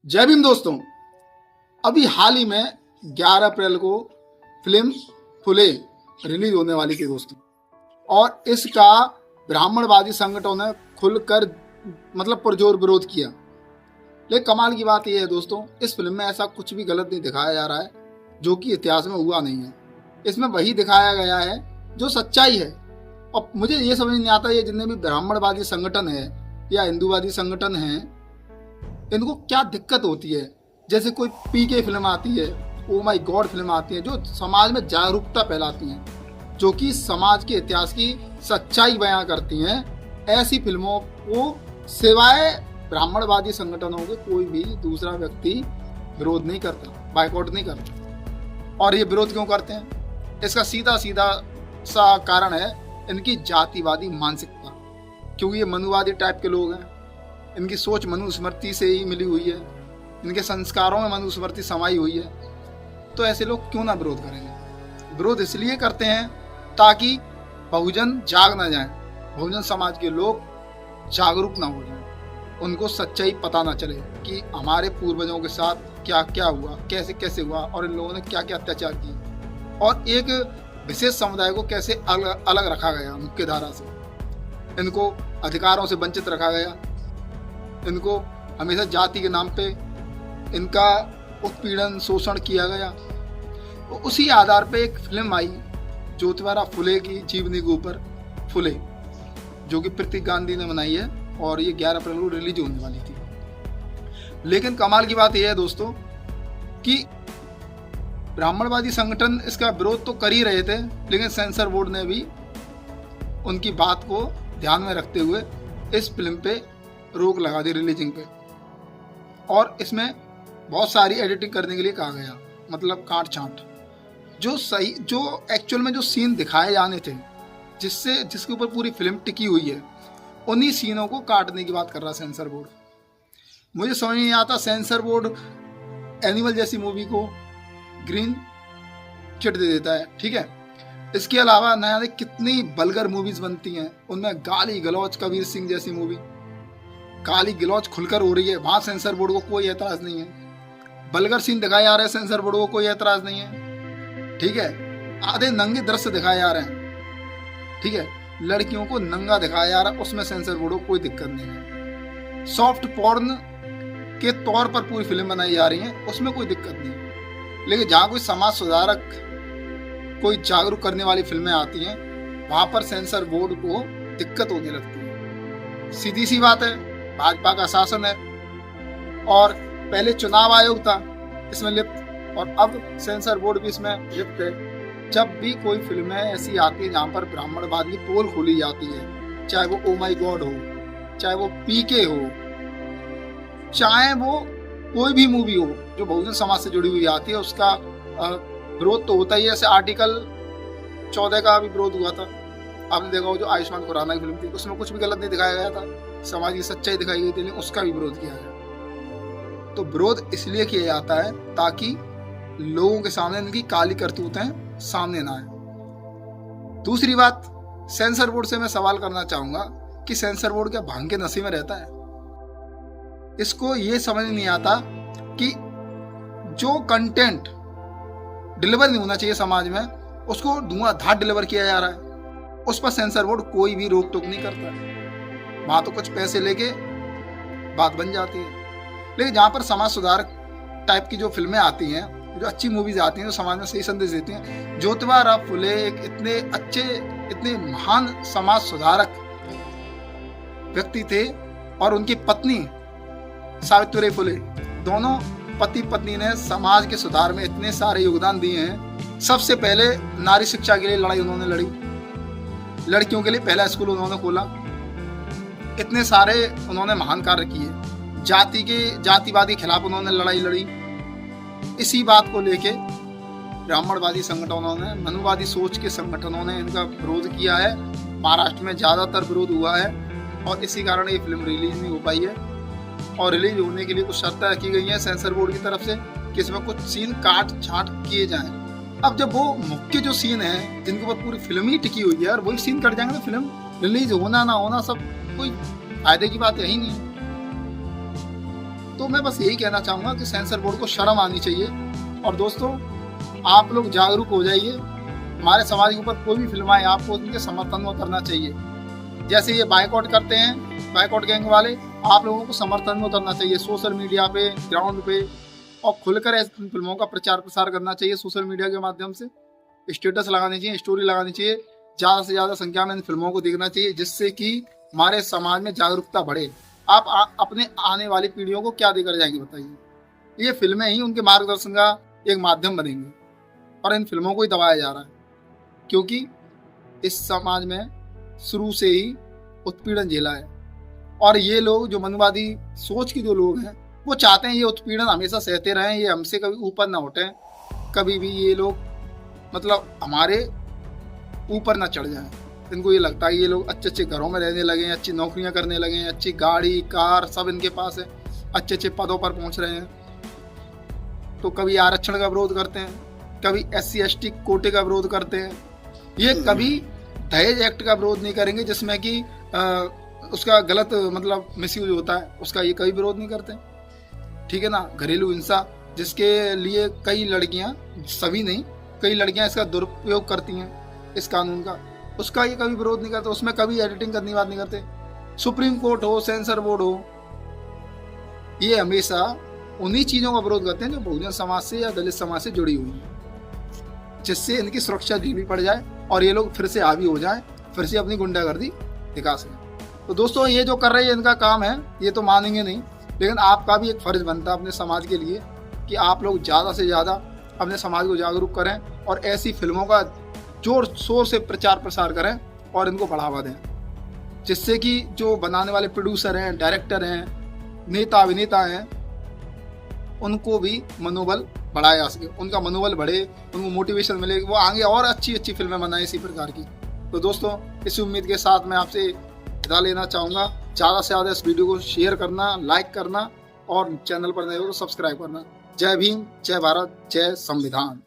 जय भीम दोस्तों। अभी हाल ही में 11 अप्रैल को फिल्म फुले रिलीज होने वाली थी दोस्तों, और इसका ब्राह्मणवादी संगठनों ने खुलकर पुरजोर विरोध किया। लेकिन कमाल की बात यह है दोस्तों, इस फिल्म में ऐसा कुछ भी गलत नहीं दिखाया जा रहा है जो कि इतिहास में हुआ नहीं है। इसमें वही दिखाया गया है जो सच्चाई है। और मुझे ये समझ नहीं आता, ये जितने भी ब्राह्मणवादी संगठन है या हिंदूवादी संगठन है, इनको क्या दिक्कत होती है। जैसे कोई पीके फिल्म आती है, ओ माय गॉड फिल्म आती है, जो समाज में जागरूकता फैलाती हैं, जो कि समाज के इतिहास की सच्चाई बयां करती हैं, ऐसी फिल्मों को सिवाय ब्राह्मणवादी संगठनों के कोई भी दूसरा व्यक्ति विरोध नहीं करता, बायकॉट नहीं करता। और ये विरोध क्यों करते हैं? इसका सीधा सीधा सा कारण है इनकी जातिवादी मानसिकता, क्योंकि ये मनुवादी टाइप के लोग हैं। इनकी सोच मनुस्मृति से ही मिली हुई है, इनके संस्कारों में मनुस्मृति समाई हुई है। तो ऐसे लोग क्यों ना विरोध करेंगे? विरोध इसलिए करते हैं ताकि बहुजन जाग ना जाए, बहुजन समाज के लोग जागरूक ना हो जाए, उनको सच्चाई पता ना चले कि हमारे पूर्वजों के साथ क्या क्या हुआ, कैसे कैसे हुआ, और इन लोगों ने क्या क्या अत्याचार किए, और एक विशेष समुदाय को कैसे अलग रखा गया मुख्य धारा से, इनको अधिकारों से वंचित रखा गया, इनको हमेशा जाति के नाम पे इनका उत्पीड़न शोषण किया गया। तो उसी आधार पे एक फिल्म आई ज्योतिबा फुले की जीवनी के ऊपर, फुले, जो कि प्रतीक गांधी ने बनाई है, और ये 11 अप्रैल को रिलीज होने वाली थी। लेकिन कमाल की बात यह है दोस्तों कि ब्राह्मणवादी संगठन इसका विरोध तो कर ही रहे थे, लेकिन सेंसर बोर्ड ने भी उनकी बात को ध्यान में रखते हुए इस फिल्म पे रोक लगा दी रिलीजिंग पे, और इसमें बहुत सारी एडिटिंग करने के लिए कहा गया, मतलब काट छांट, जो एक्चुअल में जो सीन दिखाए जाने थे, जिसके ऊपर पूरी फिल्म टिकी हुई है, उन्हीं सीनों को काटने की बात कर रहा सेंसर बोर्ड। मुझे समझ नहीं आता, सेंसर बोर्ड एनिमल जैसी मूवी को ग्रीन चिट दे देता है, ठीक है। इसके अलावा न जाने कितनी वल्गर मूवीज बनती हैं, उनमें गाली गलौज, कबीर सिंह जैसी मूवी गाली गलौज खुलकर हो रही है, वहां सेंसर बोर्ड को कोई एतराज नहीं है। वल्गर सीन दिखाए जा रहे हैं, सेंसर बोर्ड को कोई एतराज नहीं है, ठीक है। आधे नंगे दृश्य दिखाए जा रहे हैं, ठीक है, लड़कियों को नंगा दिखाया जा रहा है, उसमें सेंसर बोर्ड को कोई दिक्कत नहीं है। सॉफ्ट पॉर्न के तौर पर पूरी फिल्म बनाई जा रही है, उसमें कोई दिक्कत नहीं है। लेकिन जहाँ कोई समाज सुधारक, कोई जागरूक करने वाली फिल्में आती हैं, वहां पर सेंसर बोर्ड को दिक्कत होने लगती है। सीधी सी बात है, भाजपा का शासन है, और पहले चुनाव आयोग था इसमें लिप्त, और अब सेंसर बोर्ड भी इसमें लिप्त है। जब भी कोई फिल्में ऐसी आती है जहाँ पर ब्राह्मणवाद की पोल खोली जाती है, चाहे वो ओ माय गॉड हो, चाहे वो पीके हो, चाहे वो कोई भी मूवी हो जो बहुजन समाज से जुड़ी हुई आती है, उसका विरोध तो होता ही है। जैसे आर्टिकल 14 का भी विरोध हुआ था, आपने देखा हो, जो आयुष्मान खुराना की फिल्म थी, उसमें कुछ भी गलत नहीं दिखाया गया था, समाज की सच्चाई दिखाई गई थी, लेकिन उसका भी विरोध किया गया। तो विरोध इसलिए किया जाता है ताकि लोगों के सामने इनकी काली करतूतें सामने ना आए। दूसरी बात, सेंसर बोर्ड से मैं सवाल करना चाहूंगा कि सेंसर बोर्ड क्या भांग के नशे में रहता है? इसको ये समझ नहीं आता कि जो कंटेंट डिलीवर नहीं होना चाहिए समाज में, उसको धुआंधार डिलीवर किया जा रहा है, उस पर सेंसर बोर्ड कोई भी रोक टोक नहीं करता है। वहां तो कुछ पैसे लेके बात बन जाती है। लेकिन जहाँ पर समाज सुधारक टाइप की जो फिल्में आती हैं, जो अच्छी मूवीज आती हैं, जो समाज में सही संदेश देती हैं, ज्योतिबा फुले एक इतने अच्छे, इतने महान समाज सुधारक व्यक्ति थे, और उनकी पत्नी सावित्री फुले, दोनों पति पत्नी ने समाज के सुधार में इतने सारे योगदान दिए हैं। सबसे पहले नारी शिक्षा के लिए लड़ाई उन्होंने लड़ी, लड़कियों के लिए पहला स्कूल उन्होंने खोला, इतने सारे उन्होंने महान कार्य किए। जातिवादी खिलाफ उन्होंने लड़ाई लड़ी। इसी बात को लेके ब्राह्मणवादी संगठनों ने, मनुवादी सोच के संगठनों ने इनका विरोध किया है। महाराष्ट्र में ज्यादातर विरोध हुआ है, और इसी कारण ये फिल्म रिलीज नहीं हो पाई है। और रिलीज होने के लिए कुछ शर्तें रखी गई हैं सेंसर बोर्ड की तरफ से कि इसमें कुछ सीन काट छांट किए जाएं। अब जब वो मुख्य जो सीन है जिनके ऊपर पूरी फिल्म ही टिकी हुई है, और वही सीन कट जाएंगे, तो फिल्म रिलीज होना ना होना सब कोई फायदे की बात यही नहीं है। तो मैं बस यही कहना चाहूँगा कि सेंसर बोर्ड को शर्म आनी चाहिए। और दोस्तों, आप लोग जागरूक हो जाइए। हमारे समाज के ऊपर कोई भी फिल्म आए, आपको उनके समर्थन में उतरना चाहिए। जैसे ये बाइकआउट करते हैं, बाइकआउट गैंग वाले, आप लोगों को समर्थन में उतरना चाहिए सोशल मीडिया पे, ग्राउंड पे, और खुलकर इन फिल्मों का प्रचार प्रसार करना चाहिए सोशल मीडिया के माध्यम से। स्टेटस लगानी चाहिए, स्टोरी लगानी चाहिए, ज़्यादा से ज़्यादा संख्या में इन फिल्मों को देखना चाहिए, जिससे कि हमारे समाज में जागरूकता बढ़े। आप अपने आने वाली पीढ़ियों को क्या देकर जाएंगे बताइए? ये फिल्में ही उनके मार्गदर्शन का एक माध्यम बनेंगे, और इन फिल्मों को ही दबाया जा रहा है, क्योंकि इस समाज में शुरू से ही उत्पीड़न झेला है। और ये लोग जो मनुवादी सोच के जो लोग हैं, वो चाहते हैं ये उत्पीड़न हमेशा सहते रहें, ये हमसे कभी ऊपर ना उठें, कभी भी ये लोग मतलब हमारे ऊपर ना चढ़ जाएं। इनको ये लगता है ये लोग अच्छे अच्छे घरों में रहने लगे हैं, अच्छी नौकरियां करने लगे हैं, अच्छी गाड़ी कार सब इनके पास है, अच्छे अच्छे पदों पर पहुंच रहे हैं। तो कभी आरक्षण का विरोध करते हैं, कभी SC ST कोटे का विरोध करते हैं, ये कभी दहेज एक्ट का विरोध नहीं करेंगे, जिसमें कि उसका गलत मतलब मिसयूज होता है, उसका ये कभी विरोध नहीं करते। ठीक है ना। घरेलू हिंसा, जिसके लिए कई लड़कियां, सभी नहीं, कई लड़कियां इसका दुरुपयोग करती हैं इस कानून का, उसका ये कभी विरोध नहीं करते, उसमें कभी एडिटिंग करने की बात नहीं करते। सुप्रीम कोर्ट हो, सेंसर बोर्ड हो, ये हमेशा उन्हीं चीज़ों का विरोध करते हैं जो बहुजन समाज से या दलित समाज से जुड़ी हुई हैं, जिससे इनकी सुरक्षा ढीली पड़ जाए और ये लोग फिर से हावी हो जाएं, फिर से अपनी गुंडागर्दी दिखा सकें। तो दोस्तों, ये जो कर रहे हैं इनका काम है, ये तो मानेंगे नहीं, लेकिन आपका भी एक फर्ज बनता है अपने समाज के लिए कि आप लोग ज़्यादा से ज़्यादा अपने समाज को जागरूक करें और ऐसी फिल्मों का जोर शोर से प्रचार प्रसार करें और इनको बढ़ावा दें, जिससे कि जो बनाने वाले प्रोड्यूसर हैं, डायरेक्टर हैं, नेता अभिनेता हैं, उनको भी मनोबल बढ़ाया जा सके, उनका मनोबल बढ़े, उनको मोटिवेशन मिले, वो आगे और अच्छी अच्छी फिल्में बनाएं इसी प्रकार की। तो दोस्तों, इसी उम्मीद के साथ मैं आपसे विदा लेना चाहूँगा। ज़्यादा से ज़्यादा इस वीडियो को शेयर करना, लाइक करना, और चैनल पर नए हो तो सब्सक्राइब करना। जय भीम, जय भारत, जय संविधान।